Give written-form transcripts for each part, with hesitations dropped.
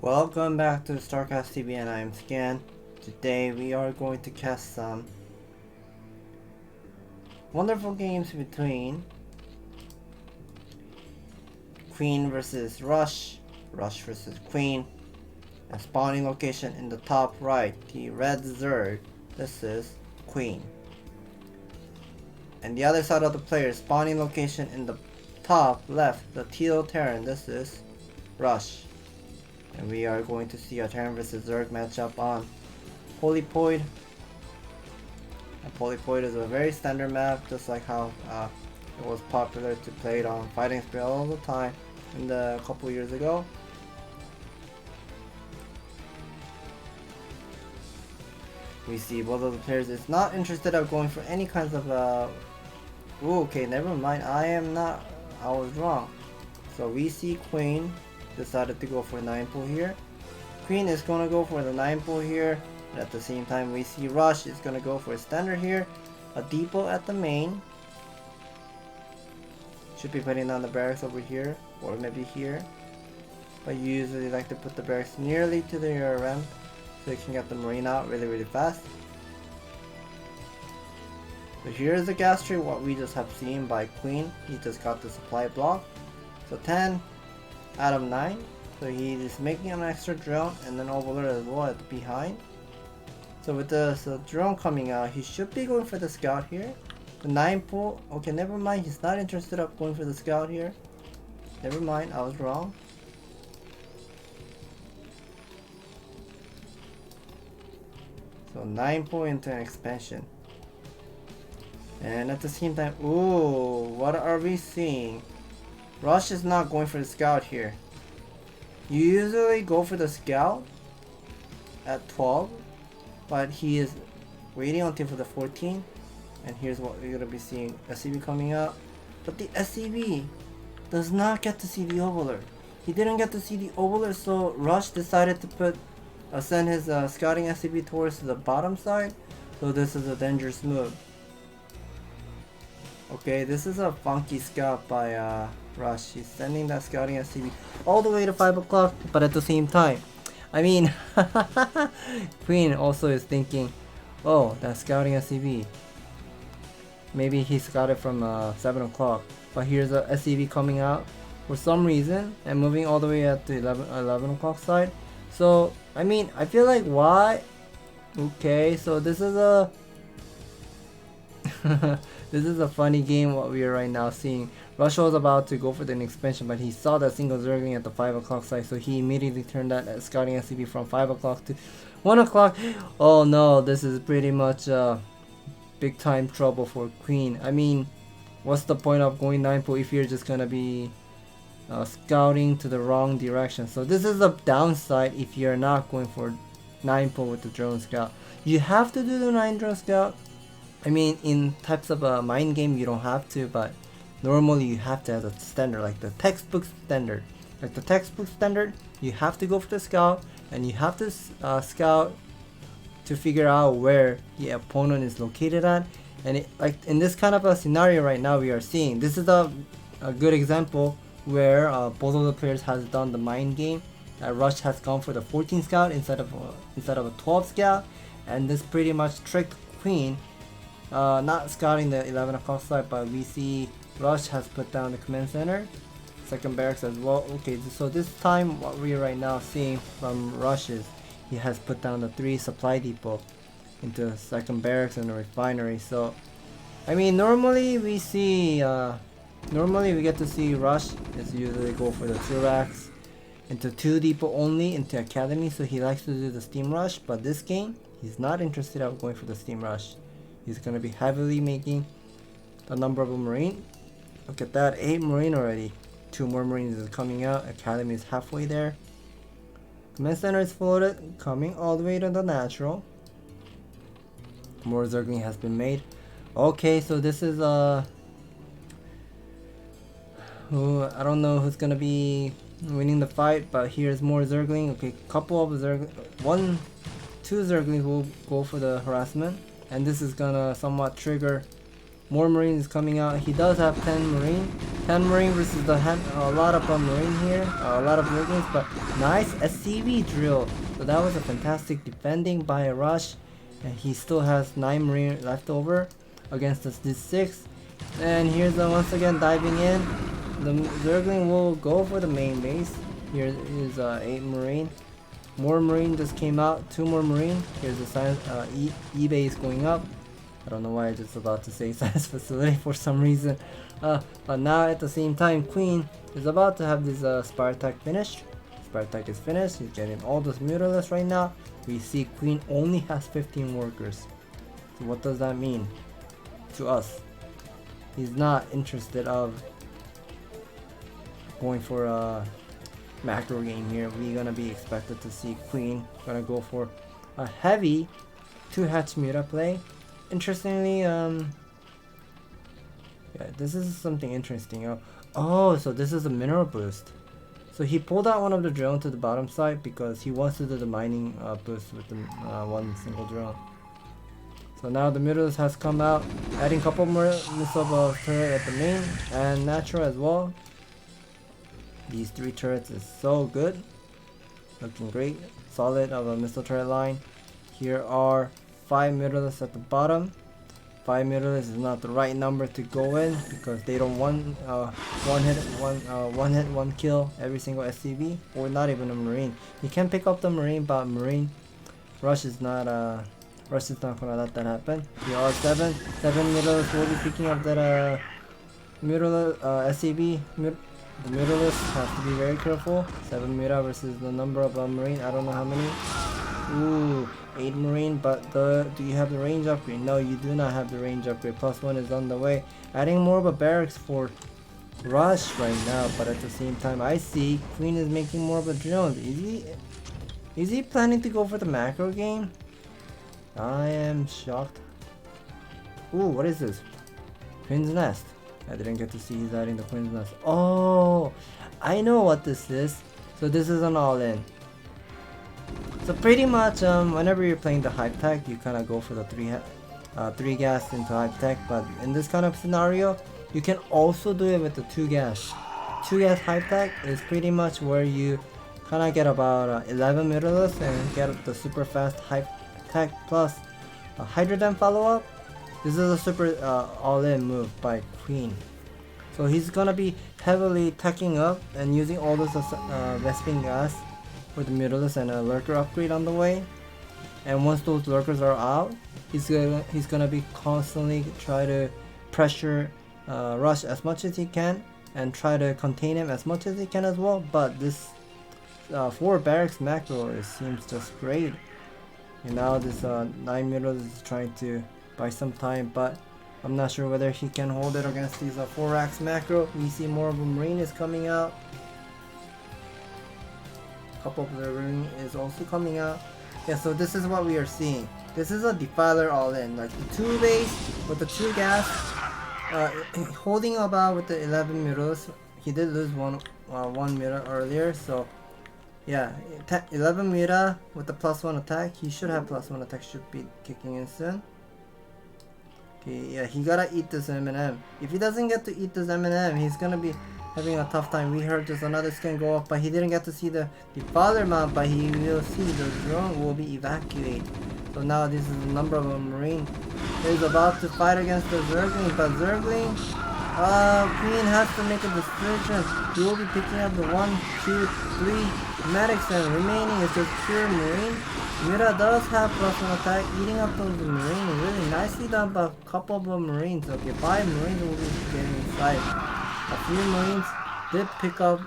Welcome back to StarCastTV and I'm Scan. Today we are going to cast some wonderful games between Queen versus Rush, Rush versus Queen. A spawning location in the top right, the red Zerg, this is Queen. And the other side of the player, spawning location in the top left, the teal Terran, this is Rush. And we are going to see a Terran vs Zerg matchup on Polypoid. And Polypoid is a very standard map, just like how it was popular to play it on Fighting Spirit all the time in the couple years ago. We see both of the players is not interested of going for any kinds of ooh, okay, never mind. I was wrong. So we see Queen decided to go for 9 pull here. Queen is gonna go for the 9 pull here. And at the same time we see Rush is gonna go for a standard here. A depot at the main. Should be putting down the barracks over here. Or maybe here. But you usually like to put the barracks nearly to the ramp, so you can get the marine out really fast. So here's the gas tree, what we just have seen by Queen. He just got the supply block. So 10 out of 9. So he is making an extra drone and then overload as well at the behind. So with the drone coming out, he should be going for the scout here. The 9 pull, okay, never mind, he's not interested of going for the scout here. Never mind, I was wrong. So 9 pull into an expansion. And at the same time, ooh, what are we seeing? Rush is not going for the scout here. You usually go for the scout at 12, but he is waiting until for the 14. And here's what we're gonna be seeing: SCV coming out, but the SCV does not get to see the overlord. He didn't get to see the overlord, so Rush decided to send his scouting SCV towards the bottom side. So this is a dangerous move. Okay, this is a funky scout by Rush. He's sending that scouting SCV all the way to 5 o'clock, but at the same time, I mean, Queen also is thinking, oh, that scouting SCV. Maybe he scouted from 7 o'clock, but here's a SCV coming out for some reason and moving all the way at the 11 o'clock side. So, I mean, I feel like why? Okay, so this is a this is a funny game what we are right now seeing. Rush was about to go for the expansion, but he saw that single zergling at the 5 o'clock side, so he immediately turned that scouting SCV from 5 o'clock to 1 o'clock. Oh no, this is pretty much big time trouble for Queen. I mean, what's the point of going 9 pull if you're just gonna be scouting to the wrong direction? So this is a downside if you're not going for 9 pull with the drone scout. You have to do the 9 drone scout. I mean, in types of a mind game you don't have to, but normally you have to have a standard, like the textbook standard. Like the textbook standard, you have to go for the scout, and you have to scout to figure out where the opponent is located at. And like in this kind of a scenario right now we are seeing, this is a good example where both of the players has done the mind game. Rush has gone for the 14 scout instead of a 12 scout, and this pretty much tricked Queen. Not scouting the 11 o'clock side, but we see Rush has put down the command center, second barracks as well. Okay, so this time what we are right now seeing from Rush is he has put down the 3 supply depot into second barracks and a refinery. So I mean, normally we see normally we get to see Rush is usually go for the 2 racks into 2 depot only into academy, so he likes to do the steam rush. But this game he's not interested of going for the steam rush. He's gonna be heavily making the number of a marine. Look at that, 8 marine already. 2 more marines is coming out. Academy is halfway there. Command center is floated, coming all the way to the natural. More zergling has been made. Okay, so this is I don't know who's gonna be winning the fight, but here's more zergling. Okay, couple of zergling, 2 zergling will go for the harassment. And this is gonna somewhat trigger More Marine is coming out. He does have 10 Marine. 10 Marine versus a lot of Marine here. A lot of Zerglings, but nice SCV drill. So that was a fantastic defending by a Rush. And he still has 9 Marine left over against this 6. And here's once again diving in. The Zergling will go for the main base. Here is 8 Marine. More Marine just came out. 2 more Marine. Here's the science E-base going up. I don't know why I just about to say science facility for some reason. But now at the same time, Queen is about to have this Spartak finished. Spartak is finished. He's getting all those Mutalists right now. We see Queen only has 15 workers. So what does that mean to us? He's not interested of going for a macro game here. We're gonna be expected to see Queen gonna go for a heavy 2-hatch Muta play. Interestingly, yeah, this is something interesting. Oh, so this is a mineral boost. So he pulled out one of the drone to the bottom side because he wants to do the mining boost with the one single drone. So now the Mutalisk has come out, adding a couple more missile turret at the main and natural as well. These 3 turrets is so good, looking great, solid of a missile turret line. Here are 5 Mutalisks at the bottom. 5 Mutalisks is not the right number to go in because they don't want one hit, one kill every single SCV, or not even a Marine. You can pick up the Marine, but Marine Rush is not gonna let that happen. Here are 7 Mutalisks will be picking up that SCV. The Mutalisks have to be very careful. 7 Muta versus the number of Marine. I don't know how many. Ooh, 8 Marine, but do you have the range upgrade? No, you do not have the range upgrade. +1 is on the way. Adding more of a barracks for Rush right now, but at the same time, I see Queen is making more of a drone. Is he planning to go for the macro game? I am shocked. Ooh, what is this? Queen's Nest. I didn't get to see he's adding the Queen's Nest. Oh, I know what this is. So this is an all-in. So pretty much, whenever you're playing the hype tech, you kind of go for the 3 gas into hype tech. But in this kind of scenario, you can also do it with the 2 gas. 2 gas hype tech is pretty much where you kind of get about 11 Mutalisks and get the super fast hype tech plus a Hydroden follow up. This is a super all-in move by Queen. So he's gonna be heavily teching up and using all those Vesping gas with the Mutalisk and a lurker upgrade on the way. And once those lurkers are out, he's gonna be constantly try to pressure Rush as much as he can and try to contain him as much as he can as well. But this 4 barracks macro seems just great. And now this 9 Mutalisk is trying to buy some time, but I'm not sure whether he can hold it against these 4 racks macro. We see more of a Marine is coming out. Couple of the Marine is also coming out. Yeah, so this is what we are seeing. This is a Defiler all-in, like the 2 base with the 2 gas, holding about with the 11 Mutalisks. He did lose one Muta earlier, so yeah, 11 Muta with the +1 attack. He should have +1 attack, should be kicking in soon. Okay, yeah, he gotta eat this M&M. If he doesn't get to eat this M&M, he's gonna be having a tough time. We heard just another skin go off, but he didn't get to see the father mount, but he will see the drone will be evacuated. So now this is the number of a Marine. He's about to fight against the Zergling, but Zergling, Queen has to make a decision. He will be picking up the 1, 2, 3 medics, and remaining is just pure Marine. Muta does have +1 attack, eating up those Marines. Really nicely done by a couple of Marines. Okay, 5 Marines will be getting inside. A few Marines did pick up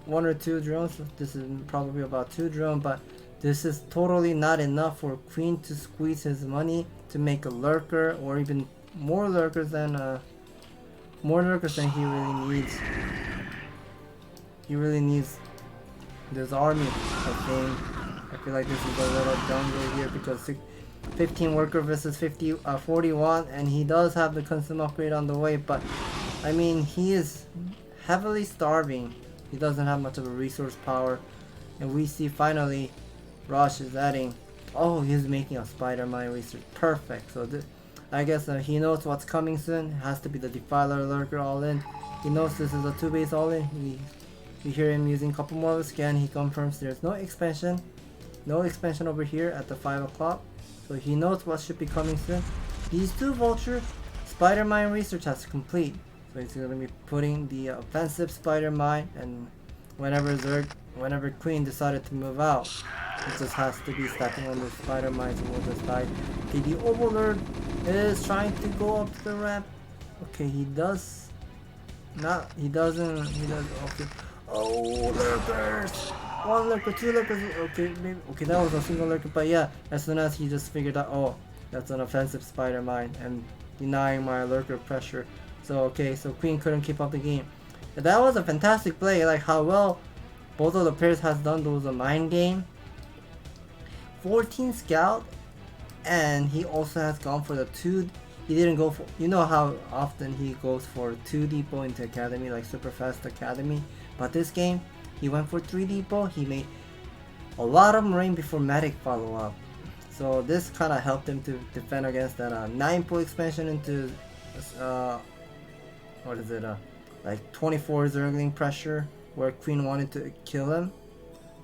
1 or 2 drones. This is probably about 2 drones, but this is totally not enough for Queen to squeeze his money to make a lurker or even more lurkers than he really needs. He really needs this army of thing. I feel like this is a little downgrade here because 15 worker versus 41, and he does have the consume upgrade on the way, but I mean, he is heavily starving. He doesn't have much of a resource power, and we see finally Rush is adding. Oh, he's making a spider mine research. Perfect. So I guess he knows what's coming soon. It has to be the Defiler Lurker all in. He knows this is a 2-base all in. We hear him using a couple more of the scan. He confirms there's no expansion. No expansion over here at the 5 o'clock. So he knows what should be coming soon. These two Vulture Spider Mine research has to complete. So he's going to be putting the offensive Spider Mine, and whenever Queen decided to move out, it just has to be stacking on the Spider Mines and will just die. Okay, the Overlord is trying to go up to the ramp. Okay, he does. Not, he doesn't, okay. Oh, lurkers! One lurker, two lurkers, okay, maybe, okay, that was a single lurker, but yeah, as soon as he just figured out, oh, that's an offensive Spider Mine, and denying my lurker pressure. So, okay, so Queen couldn't keep up the game. And that was a fantastic play, like how well both of the players has done those mind game. 14 scout, and he also has gone for the 2. He didn't go for, you know how often he goes for 2 depot into academy, like super fast academy, but this game he went for 3 depot. He made a lot of marine before medic follow up, so this kind of helped him to defend against that 9-point expansion into what is it, like 24 zergling pressure, where Queen wanted to kill him,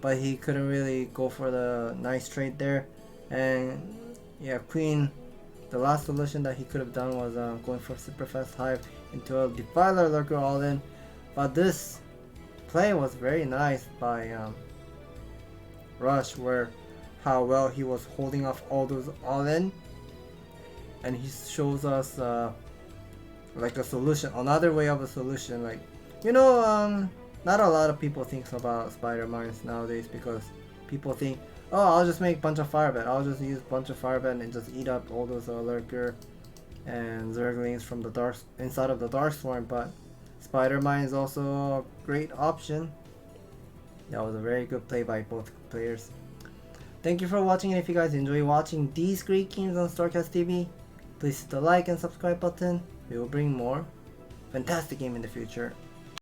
but he couldn't really go for the nice trade there. And yeah, Queen, the last solution that he could have done was going for super fast hive into a Defiler Lurker all in. But this play was very nice by Rush, where how well he was holding off all those all in, and he shows us like a solution, another way of a solution. Like, you know, not a lot of people think about Spider Mines nowadays, because people think, oh, I'll just make a bunch of firebend. I'll just use a bunch of firebend and just eat up all those lurker and zerglings from the dark inside of the dark swarm. But Spider Mine is also a great option. That was a very good play by both players. Thank you for watching, and if you guys enjoy watching these great games on StarCastTV, please hit the like and subscribe button. We will bring more fantastic game in the future.